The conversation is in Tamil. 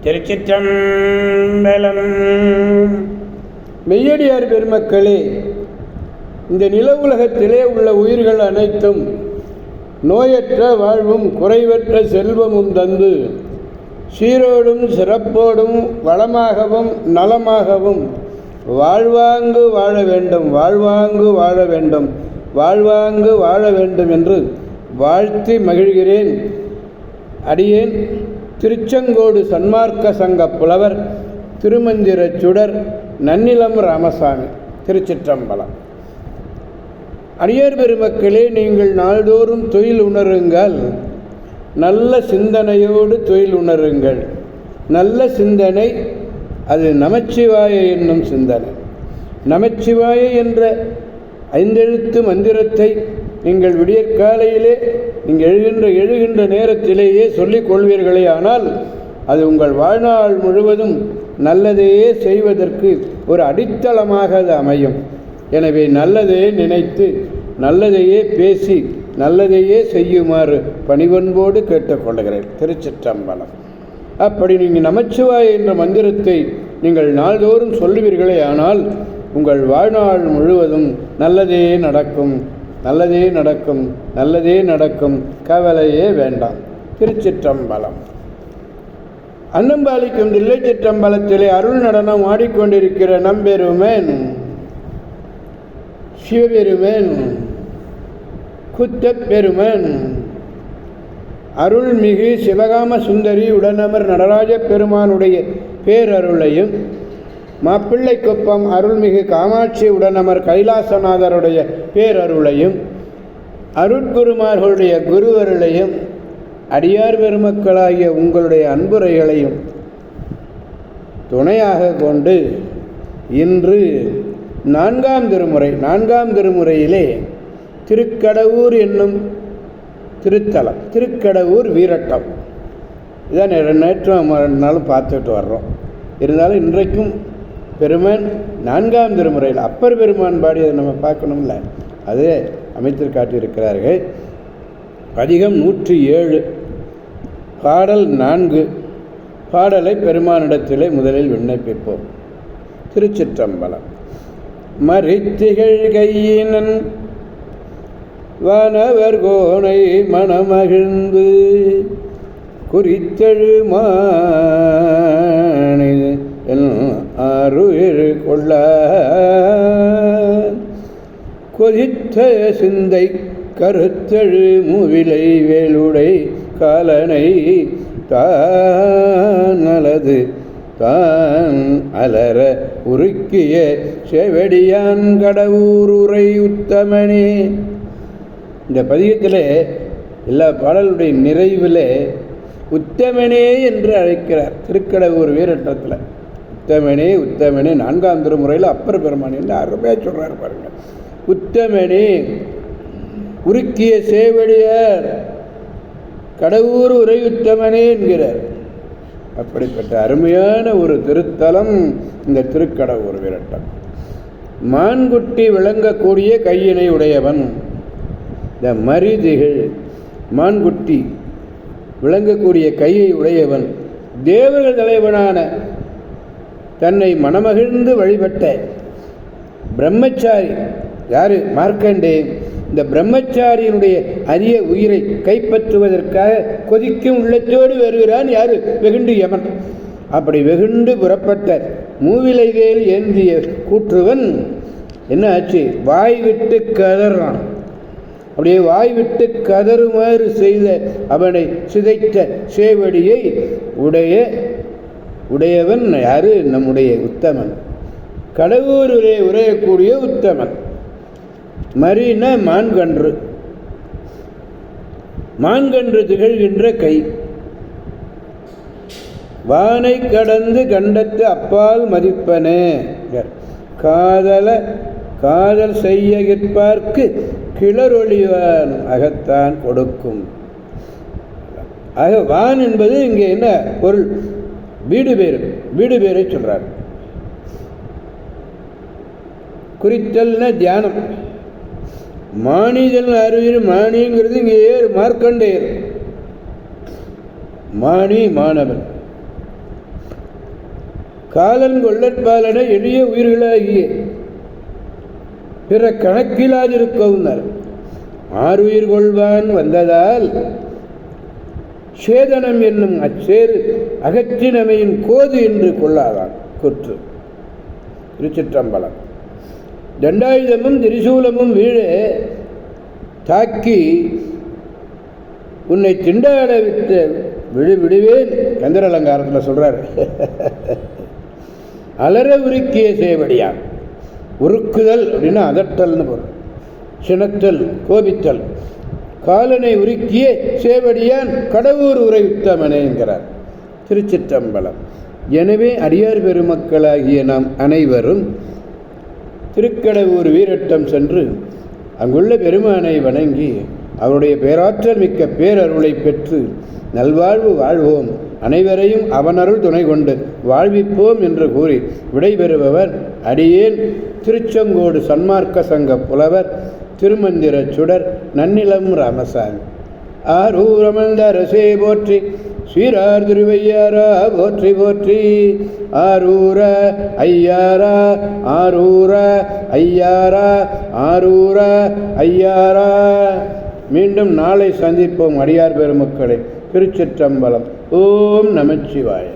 திருச்சிற்றம்பலம். மெய்யடியார் பெருமக்களே, இந்த நில உலகத்திலே உள்ள உயிர்கள் அனைத்தும் நோயற்ற வாழ்வும் குறைவற்ற செல்வமும் தந்து சீரோடும் சிறப்போடும் வளமாகவும் நலமாகவும் வாழ்வாங்கு வாழ வேண்டும், வாழ்வாங்கு வாழ வேண்டும், வாழ்வாங்கு வாழ வேண்டும் என்று வாழ்த்தி மகிழ்கிறேன். அடியேன் திருச்செங்கோடு சன்மார்க்க சங்க புலவர் திருமந்திர சுடர் நன்னிலம் ராமசாமி. திருச்சிற்றம்பலம். அடியார் பெருமக்களே, நீங்கள் நாள்தோறும் தொழில் உணருங்கள். நல்ல சிந்தனையோடு தொழில் உணருங்கள். நல்ல சிந்தனை அது நமச்சிவாய என்னும் சிந்தனை. நமச்சிவாய என்ற ஐந்தெழுத்து மந்திரத்தை நீங்கள் விடியற்காலையிலே நீங்கள் எழுகின்ற நேரத்திலேயே சொல்லிக் கொள்வீர்களே, ஆனால் அது உங்கள் வாழ்நாள் முழுவதும் நல்லதையே செய்வதற்கு ஒரு அடித்தளமாக அது அமையும். எனவே நல்லதையே நினைத்து நல்லதையே பேசி நல்லதையே செய்யுமாறு பணிவன்போடு கேட்டுக்கொள்கிறேன். திருச்சிற்றம்பலம். அப்படி நீங்கள் நமச்சிவாய என்ற மந்திரத்தை நீங்கள் நாள்தோறும் சொல்லுவீர்களே, ஆனால் உங்கள் வாழ்நாள் முழுவதும் நல்லதே நடக்கும், நல்லதே நடக்கும், நல்லதே நடக்கும், கவலையே வேண்டாம். திருச்சிற்றம்பலம். அன்னம்பாலிக்கும் தில்லை சிற்றம்பலத்திலே அருள் நடனம் ஆடிக்கொண்டிருக்கிற நம்பெருமேன் சிவபெருமேன் குத்தப்பெருமன் அருள்மிகு சிவகாம சுந்தரி உடனமர் நடராஜ பெருமானுடைய பேரருளையும், மாப்பிள்ளை கொப்பம் அருள்மிகு காமாட்சி உடனமர் கைலாசநாதருடைய பேரருளையும், அருட்குருமார்களுடைய குருவருளையும், அடியார் பெருமக்களாகிய உங்களுடைய அன்புரைகளையும் துணையாக கொண்டு இன்று நான்காம் திருமுறையிலே திருக்கடவூர் என்னும் திருத்தலம், திருக்கடவூர் வீரட்டம், இதான் நேற்றும் நாளும் பார்த்துட்டு வர்றோம். இருந்தாலும் இன்றைக்கும் பெருமான் நான்காம் திருமுறையில் அப்பர் பெருமான் பாடியதை நம்ம பார்க்கணும்ல, அதே அமைத்து காட்டியிருக்கிறார்கள். பதிகம் 107, பாடல் 4. பாடலை பெருமானிடத்திலே முதலில் விண்ணப்பிப்போம். திருச்சிற்றம்பலம். மறித்திகழ் கையினன் வானவர் கோனை மனமகிழ்ந்து குறித்தெழுமானி ஆறுயிர் கொள்ள கொதித்த சிந்தை கருத்தெழு மூவிலை வேலுடை காலனை தானலது தான் அலர உருக்கிய செவடியான் கடவுர் உரை உத்தமனே. இந்த பதிகத்தில் எல்லா பாடலுடைய நிறைவில் உத்தமனே என்று அழைக்கிறார். திருக்கடவூர் வீரட்டத்தில் உத்தமனே உத்தமனே நான்காம் திருமுறையில் அப்பர் பெருமான் என்று அருமையாக சொல்கிறார் பாருங்க. உத்தமனே உருக்கிய சேவடியார் கடவுர் உரை உத்தமனே என்கிறார். அப்படிப்பட்ட அருமையான ஒரு திருத்தலம் இந்த திருக்கடவூர் வீரட்டம். மான்குட்டி விளங்கக்கூடிய கையினை உடையவன். இந்த மரிதிகள் மான்குட்டி விளங்கக்கூடிய கையை உடையவன், தேவர்கள் தலைவனான தன்னை மனமகிழ்ந்து வழிபட்ட பிரம்மச்சாரி யாரு? மார்க்கண்டே. இந்த பிரம்மச்சாரியினுடைய அரிய உயிரை கைப்பற்றுவதற்காக கொதிக்கும் உள்ளத்தோடு வருகிறான் யாரு? வெகுண்டு யமன். அப்படி வெகுண்டு புறப்பட்ட மூவிலைவேல் ஏந்திய கூற்றுவன் என்ன ஆச்சு? வாய் விட்டு கதறான். அப்படியே வாய் விட்டு கதறுமாறு செய்த அவனை சிதைத்த சேவடியை உடையவன் யாரு? நம்முடைய உத்தமன், கடவுரிலே உரையக்கூடிய உத்தமன். மரின மான்கன்று, மான்கன்று திகழ்கின்ற கை. வானை கடந்து கண்டத்து அப்பால் மதிப்பனே. காதல் செய்ய கிற்பார்க்கு கிளரொளிவான் அகத்தான் கொடுக்கும். ஆக வான் என்பது இங்கே என்ன பொருள்? வீடு பேரை சொல்றார். குறித்தல்னா தியானம். மாணிதல் அறிவியல் மாணிங்கிறது இங்கே மார்க்கண்டேயர். மாணி மாணவன், காலன் கொள்ளற்பாலன எளிய உயிர்களாகிய பிற கணக்கிலாதிருக்கவும் ஆறுயிர் கொள்வான் வந்ததால் சேதனம் என்னும் அச்சேறு அகற்றினமையின் கோது என்று கொள்ளாதான் கொற்று. திருச்சிற்றம்பலம். தண்டாயுதமும் திரிசூலமும் வீழ தாக்கி உன்னை திண்டாட விட்டு விடுவேன். கந்தர் அலங்காரத்தில் சொல்றார். அலற உருக்கிய சேவடியான். உருக்குதல் அப்படின்னா அதட்டல்னு பொருள். சினத்தல், கோபித்தல். காலனை உருக்கிய சேவடியான் கடவுர் உரையுத்தமனே என்கிறார். திருச்சிற்றம்பலம். எனவே அடியார் பெருமக்களாகிய நாம் அனைவரும் திருக்கடவுர் வீரட்டம் சென்று அங்குள்ள பெருமானை வணங்கி அவருடைய பேராற்றல் மிக்க பேரருளை பெற்று நல்வாழ்வு வாழ்வோம், அனைவரையும் அவனருள் துணை கொண்டு வாழ்விப்போம் என்று கூறி விடைபெறுபவர் அடியேன் திருச்செங்கோடு சன்மார்க்க சங்க புலவர் திருமந்திர சுடர் நன்னிலம் ராமசாமி. ஆரூரமந்த அரசே போற்றி, சீரார் திருவையாரா போற்றி போற்றி. ஆரூர ஐயாரா ஆரூர ஐயாரா ஆரூர ஐயாரா. மீண்டும் நாளை சந்திப்போம் அடியார் பெருமக்களை. திருச்சிற்றம்பலம். ஓம் நமச்சிவாய.